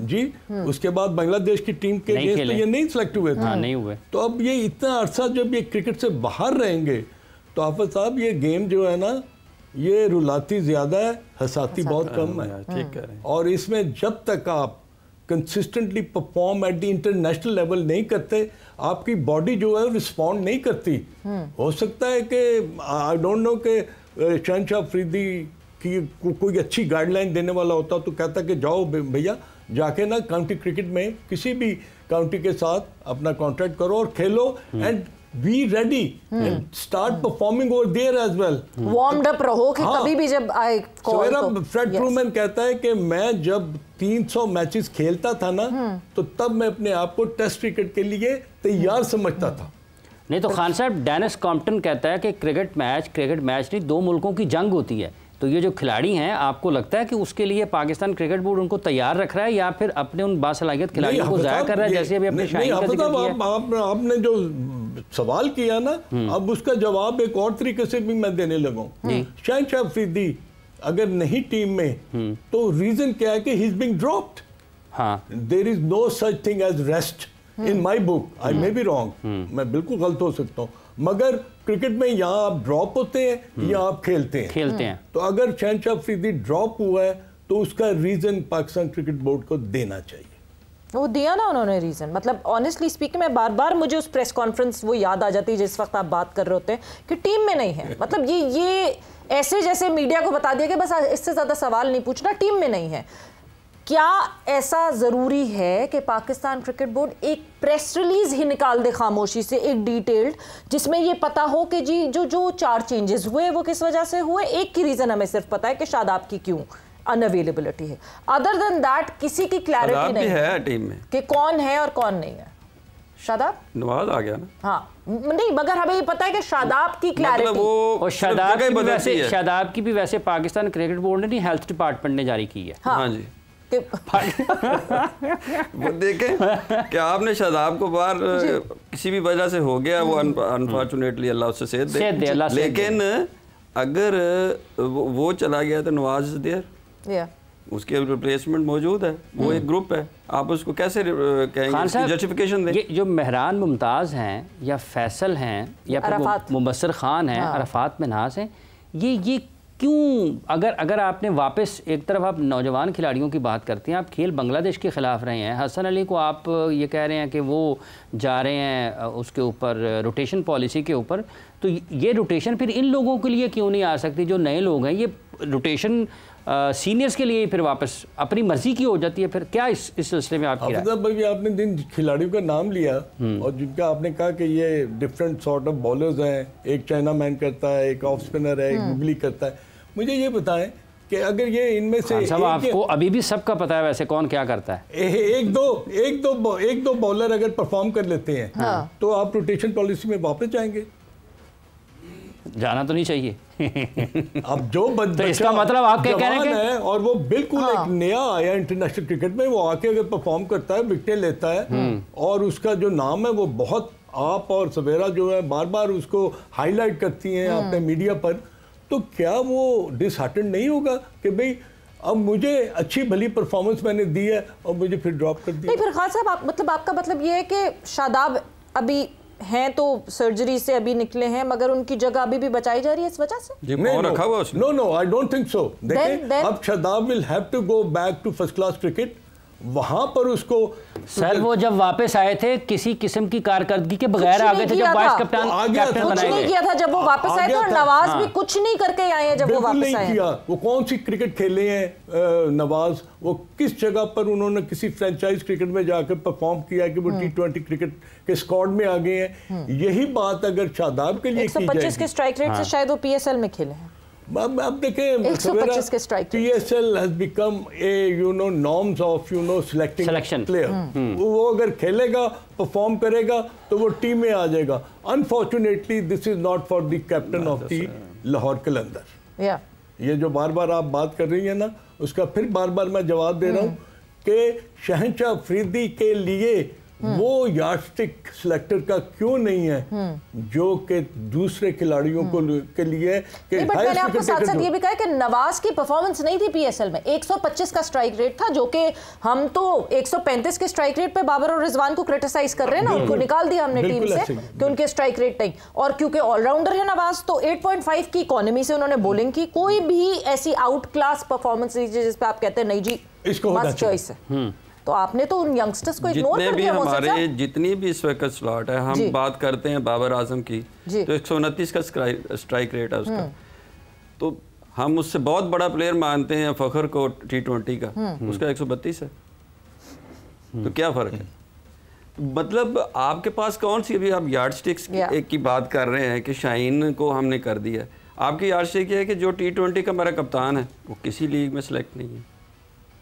जी, उसके बाद बांग्लादेश की टीम के अगेंस्ट तो ये नहीं सिलेक्ट हुए थे। नहीं हुए। तो अब ये इतना अरसा जब ये क्रिकेट से बाहर रहेंगे तो हाफिज साहब ये गेम जो है ना ये रुलाती ज़्यादा है, हसाती बहुत कम है। ठीक है। और इसमें जब तक आप consistently perform at the international level नहीं करते, आपकी बॉडी जो है रिस्पॉन्ड नहीं करती। हो सकता है कि आई डोंट नो कि शहनशाह अफरीदी की कोई अच्छी गाइडलाइन देने वाला होता तो कहता कि जाओ भैया जाके ना काउंटी क्रिकेट में किसी भी काउंटी के साथ अपना कॉन्ट्रैक्ट करो और खेलो and be ready and start performing over there as well, warmed up रहो कि कभी भी जब आए कॉल। तो फ्रेड ट्रूमैन कहता है कि मैं जब 300 मैचेस खेलता था ना तो तब मैं अपने आप को टेस्ट क्रिकेट के लिए तैयार समझता था। नहीं तो खान साहब, डेनिस कॉम्पटन कहता है कि क्रिकेट मैच नहीं 2 मुल्कों की जंग होती है। तो ये जो खिलाड़ी हैं, आपको लगता है कि उसके लिए पाकिस्तान क्रिकेट बोर्ड उनको तैयार रख रहा है या फिर अपने उन बासलाहियत खिलाड़ियों को ज़ाया कर रहा है? जैसे अभी अपने शाहीन का जिक्र किया। आपने जो सवाल किया ना, अब उसका जवाब एक और तरीके से भी मैं देने लगा हूं। शाहिद शाह अफरीदी अगर नहीं टीम में तो रीजन क्या है कि he is being dropped. There is no such thing as rest in my book. I may be wrong, मैं बिल्कुल गलत हो सकता हूँ, मगर क्रिकेट में यहाँ आप ड्रॉप होते हैं या आप खेलते हैं। तो अगर शहनशाह अफरीदी ड्रॉप हुआ है तो उसका रीजन पाकिस्तान क्रिकेट बोर्ड को देना चाहिए। वो दिया ना उन्होंने रीजन। मतलब ऑनेस्टली स्पीकिंग मैं बार बार मुझे उस प्रेस कॉन्फ्रेंस वो याद आ जाती है जिस वक्त आप बात कर रहे होते हैं कि टीम में नहीं है। मतलब ये ऐसे जैसे मीडिया को बता दिया कि बस इससे ज़्यादा सवाल नहीं पूछना, टीम में नहीं है। क्या ऐसा ज़रूरी है कि पाकिस्तान क्रिकेट बोर्ड एक प्रेस रिलीज़ ही निकाल दे खामोशी से, एक डिटेल्ड, जिसमें ये पता हो कि जी जो 4 चेंजेस हुए वो किस वजह से हुए? एक की रीज़न हमें सिर्फ पता है कि शादाब की क्यों अनअवेलेबिलिटी है। अदर देन दैट किसी की क्लैरिटी नहीं है टीम में कि कौन है और कौन नहीं है। शादाब नवाज आ गया ना। हाँ नहीं, मगर हमें ये पता है कि शादाब की क्लैरिटी मतलब वो शादाब की भी वैसे पाकिस्तान क्रिकेट बोर्ड ने नहीं, हेल्थ डिपार्टमेंट ने जारी की है। हाँ जी। वो देखें कि आपने शादाब को बाहर किसी भी वजह से हो गया, वो अनफॉर्चुनेटली अल्लाह उससे सेहत दे, लेकिन अगर वो चला गया तो नवाज देयर उसके रिप्लेसमेंट मौजूद है, वो एक ग्रुप है, आप उसको कैसे कहेंगे? जस्टिफिकेशन दें। ये जो मेहरान मुमताज़ हैं या फैसल हैं या फिर मुबस्सर खान हैं, अरफात मिन्हास हैं, ये क्यों, अगर आपने वापस एक तरफ आप नौजवान खिलाड़ियों की बात करते हैं, आप खेल बांग्लादेश के ख़िलाफ़ रहे हैं, हसन अली को आप ये कह रहे हैं कि वो जा रहे हैं उसके ऊपर रोटेशन पॉलिसी के ऊपर, तो ये रोटेशन फिर इन लोगों के लिए क्यों नहीं आ सकती जो नए लोग हैं? ये रोटेशन सीनियर्स के लिए फिर वापस अपनी मर्जी की हो जाती है, फिर क्या इस सिलसिले में आपकी राय? भाई आपने जिन खिलाड़ियों का नाम लिया और जिनका आपने कहा कि ये डिफरेंट सॉर्ट ऑफ बॉलर्स हैं, एक चाइना मैन करता है, एक ऑफ स्पिनर है, एक गुगली करता है, मुझे ये बताएं कि अगर ये इनमें से सब आपको अभी भी सबका पता है वैसे कौन क्या करता है, एक दो बॉलर अगर परफॉर्म कर लेते हैं तो आप रोटेशन पॉलिसी में वापस जाएंगे? जाना तो नहीं चाहिए। अब जो तो इसका मतलब आप क्या कह रहे हैं और वो बिल्कुल एक नया आया इंटरनेशनल क्रिकेट में, वो आके अगर परफॉर्म करता है, विकेट लेता है और उसका जो नाम है वो बहुत, आप और सवेरा जो है बार बार उसको हाईलाइट करती हैं अपने मीडिया पर, तो क्या वो डिसहार्टेंड नहीं होगा कि भाई अब मुझे अच्छी भली परफॉर्मेंस मैंने दी है और मुझे फिर ड्रॉप कर दिया? नहीं, फिर खान साहब आपका मतलब ये है कि शादाब अभी हैं तो सर्जरी से अभी निकले हैं, मगर उनकी जगह अभी भी बचाई जा रही है इस वजह से? No, I don't think so. देखिए, अब Shadab will have to go back to first class cricket, वहां पर उसको सर वो जब वापस आए थे किसी किस्म की कारकर्दगी के बगैर आ गए थे, जब वाइस कैप्टन कुछ नहीं किया था जब वो वापस आए थे, और नवाज भी कुछ नहीं करके आए हैं जब वो वापस आए। वो कौन सी क्रिकेट खेले हैं नवाज, वो किस जगह पर उन्होंने किसी फ्रेंचाइज क्रिकेट में जाकर परफॉर्म किया कि वो T20 क्रिकेट के स्क्वाड में आ गए हैं? यही बात अगर शादाब के लिए 125 के स्ट्राइक रेट से शायद वो PSL में खेले हैं। अब देखें, 125 के strike PSL has become a norms of selecting player। वो अगर खेलेगा, परफॉर्म करेगा तो वो टीम में आ जाएगा। Unfortunately this is not for the captain of the Lahore Qalandar. ये जो बार बार आप बात कर रही है ना, उसका फिर बार बार मैं जवाब दे रहा हूँ कि शहंशाह अफरीदी के लिए वो यार्डस्टिक सिलेक्टर का क्यों नहीं है जो कि दूसरे खिलाड़ियों को के लिए नहीं, बट मैंने आपको साथ साथ ये भी कहा कि नवाज की परफॉर्मेंस नहीं थी PSL में। 125 का स्ट्राइक रेट था, जो कि हम तो 135 के स्ट्राइक रेट पे बाबर और रिजवान को क्रिटिसाइज कर रहे हैं ना, उनको निकाल दिया हमने टीम से कि उनके स्ट्राइक रेट नहीं, और क्योंकि ऑलराउंडर है नवाज तो 8.5 की इकोनॉमी से उन्होंने बॉलिंग की। कोई भी ऐसी आउट क्लास परफॉर्मेंस जिसपे आप कहते हैं नहीं जी इसको मस्ट चॉइस है, तो आपने तो उन यंगस्टर्स को इग्नोर कर दिया। हमारे जितनी भी इस वक्त स्लॉट है, हम बात करते हैं बाबर आजम की, तो 129 का स्ट्राइक रेट है उसका, तो हम उससे बहुत बड़ा प्लेयर मानते हैं फखर को T20 का, उसका 132 है, तो क्या फर्क है? मतलब आपके पास कौन सी, अभी आप यार्डस्टिक्स की बात कर रहे हैं कि शाहीन को हमने कर दिया, आपकी यार्डस्टिक ये है कि जो T20 का मेरा कप्तान है वो किसी लीग में सेलेक्ट नहीं है,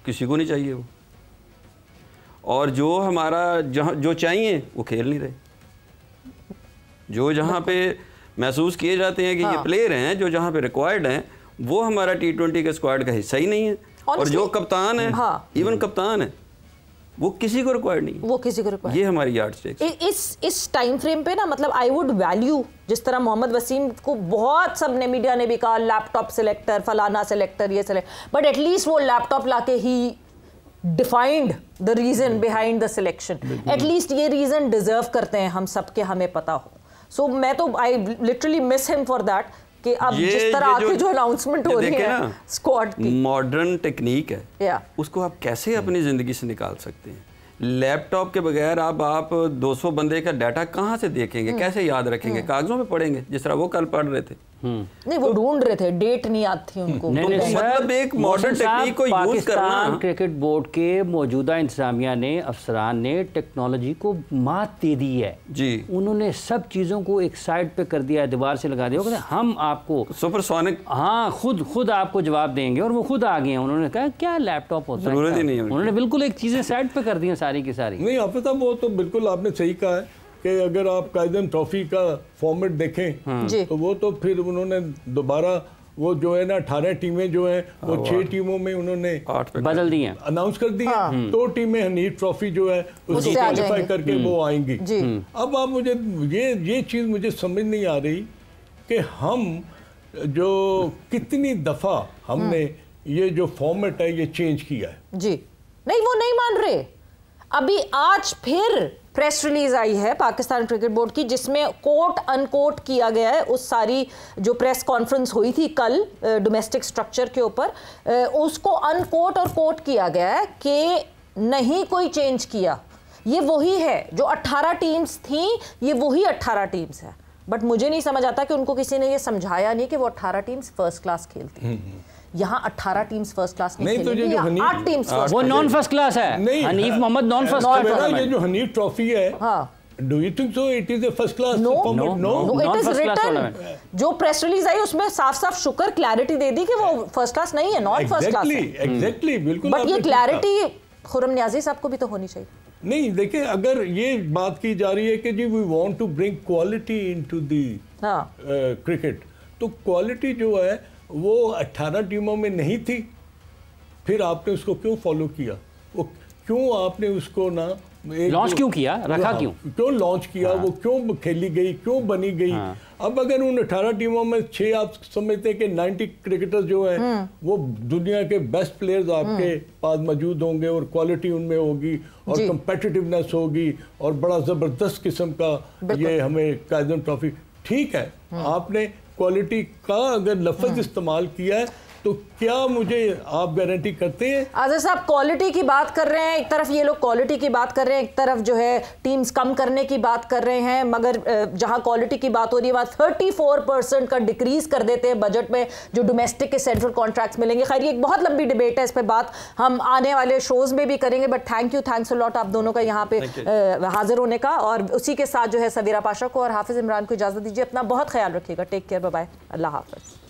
किसी को नहीं चाहिए वो, और जो हमारा जहाँ जो चाहिए वो खेल नहीं रहे, जो जहाँ पे महसूस किए जाते हैं कि ये प्लेयर हैं, जो जहाँ पे रिक्वायर्ड हैं, वो हमारा T20 के स्क्वाड का हिस्सा ही नहीं है। और जो कप्तान है, इवन कप्तान है, वो किसी को रिक्वायर्ड नहीं है, वो किसी को रिक्वायर्ड। ये हमारी यार्डस्टिक इस टाइम फ्रेम पे ना, मतलब आई वुड वैल्यू, जिस तरह मोहम्मद वसीम को बहुत सबने मीडिया ने भी कहा लैपटॉप सिलेक्टर, फलाना सिलेक्टर, ये सिलेक्ट, बट एटलीस्ट वो लैपटॉप लाके ही defined the reason behind the selection, at least ये रीजन डिजर्व करते हैं हम सब के, हमें पता हो। सो मैं तो I literally miss him for that कि अब जिस तरह आके जो अनाउंसमेंट हो रही है स्क्वाड की, मॉडर्न टेक्निक है, उसको आप कैसे अपनी जिंदगी से निकाल सकते हैं? लैपटॉप के बगैर आप 200 बंदे का डाटा कहाँ से देखेंगे, कैसे याद रखेंगे? कागजों में पढ़ेंगे, जिस तरह वो कल पढ़ रहे थे। नहीं, वो ढूंढ रहे थे, डेट नहीं याद थी उनको। मतलब एक मॉडर्न टेक्निक को यूज करना। पाकिस्तान क्रिकेट बोर्ड के मौजूदा इंतजामिया ने, अफसरान ने टेक्नोलॉजी को मात दे दी है जी, उन्होंने सब चीज़ों को एक साइड पे कर दिया है, दीवार से लगा दिया, हम आपको सुपरसोनिक, हाँ खुद आपको जवाब देंगे, और वो खुद आ गए हैं। उन्होंने कहा क्या लैपटॉप होता है, जरूरत ही नहीं है, उन्होंने बिल्कुल एक चीज़ें साइड पे कर दी हैं सारी की सारी। नहीं आप पता, वो तो बिल्कुल आपने सही कहा है कि अगर आप कायदम ट्रॉफी का फॉर्मेट देखें तो वो तो फिर उन्होंने दोबारा वो जो है ना 18 टीमें जो हैं वो 6 टीमों में उन्होंने बदल दी हैं, अनाउंस कर दी है। 2 टीमें हनीफ ट्रॉफी जो है उसको क्वालिफाई करके वो आएंगी। अब आप मुझे ये चीज़ मुझे समझ नहीं आ रही कि हम जो कितनी दफ़ा हमने ये जो फॉर्मेट है ये चेंज किया है। जी नहीं, वो नहीं मान रहे। अभी आज फिर प्रेस रिलीज आई है पाकिस्तान क्रिकेट बोर्ड की, जिसमें कोट अनकोट किया गया है उस सारी जो प्रेस कॉन्फ्रेंस हुई थी कल डोमेस्टिक स्ट्रक्चर के ऊपर, उसको अनकोट और कोट किया गया है कि नहीं कोई चेंज किया, ये वही है जो 18 टीम्स थी, ये वही 18 टीम्स है। बट मुझे नहीं समझ आता कि उनको किसी ने ये समझाया नहीं कि वो 18 टीम्स फर्स्ट क्लास खेलती। यहाँ 18 टीम्स फर्स्ट क्लास नहीं खेलेंगी, 8 टीम्स वो नॉन फर्स्ट क्लास है। नहीं, Hanif Mohammad non first class. ये जो हनीफ ट्रॉफी है, do you think so it is a first class format? No, it is written. जो प्रेस रिलीज आई उसमें साफ साफ शुक्र क्लैरिटी दे दी कि वो फर्स्ट क्लास नहीं है, नॉन फर्स्ट क्लास है। एग्जैक्टली, बिल्कुल। बट ये क्लैरिटी खुर्रम नियाज़ी साहब को भी तो होनी चाहिए। नहीं, देखिए, अगर ये बात की जा रही है कि जी we want to bring quality into the cricket, तो क्वालिटी जो है वो 18 टीमों में नहीं थी, फिर आपने उसको क्यों फॉलो किया? वो क्यों आपने उसको ना लॉन्च क्यों किया, रखा क्यों लॉन्च किया? वो क्यों खेली गई, क्यों बनी गई? अब अगर उन 18 टीमों में 6 आप समझते हैं कि 90 क्रिकेटर्स जो हैं वो दुनिया के बेस्ट प्लेयर्स आपके पास मौजूद होंगे और क्वालिटी उनमें होगी और कम्पिटिटिवनेस होगी और बड़ा ज़बरदस्त किस्म का ये हमें कायदन ट्रॉफी, ठीक है, आपने क्वालिटी का अगर लफ्ज़ इस्तेमाल किया है तो क्या मुझे आप गारंटी करते हैं? आज़ाद साहब क्वालिटी की बात कर रहे हैं, एक तरफ ये लोग क्वालिटी की बात कर रहे हैं, एक तरफ जो है टीम्स कम करने की बात कर रहे हैं, मगर जहां क्वालिटी की बात हो रही है वहाँ 34% का डिक्रीज कर देते हैं बजट में जो डोमेस्टिक के सेंट्रल कॉन्ट्रैक्ट्स मिलेंगे। खैर, ये एक बहुत लंबी डिबेट है, इस पर बात हम आने वाले शोज में भी करेंगे, बट थैंक्स अ लॉट आप दोनों का यहाँ पे हाजिर होने का। और उसी के साथ जो है सवीरा पाशा को और हाफिज इमरान को इजाज़त दीजिए। अपना बहुत ख्याल रखिएगा। टेक केयर, बाय बाय, अल्लाह हाफिज।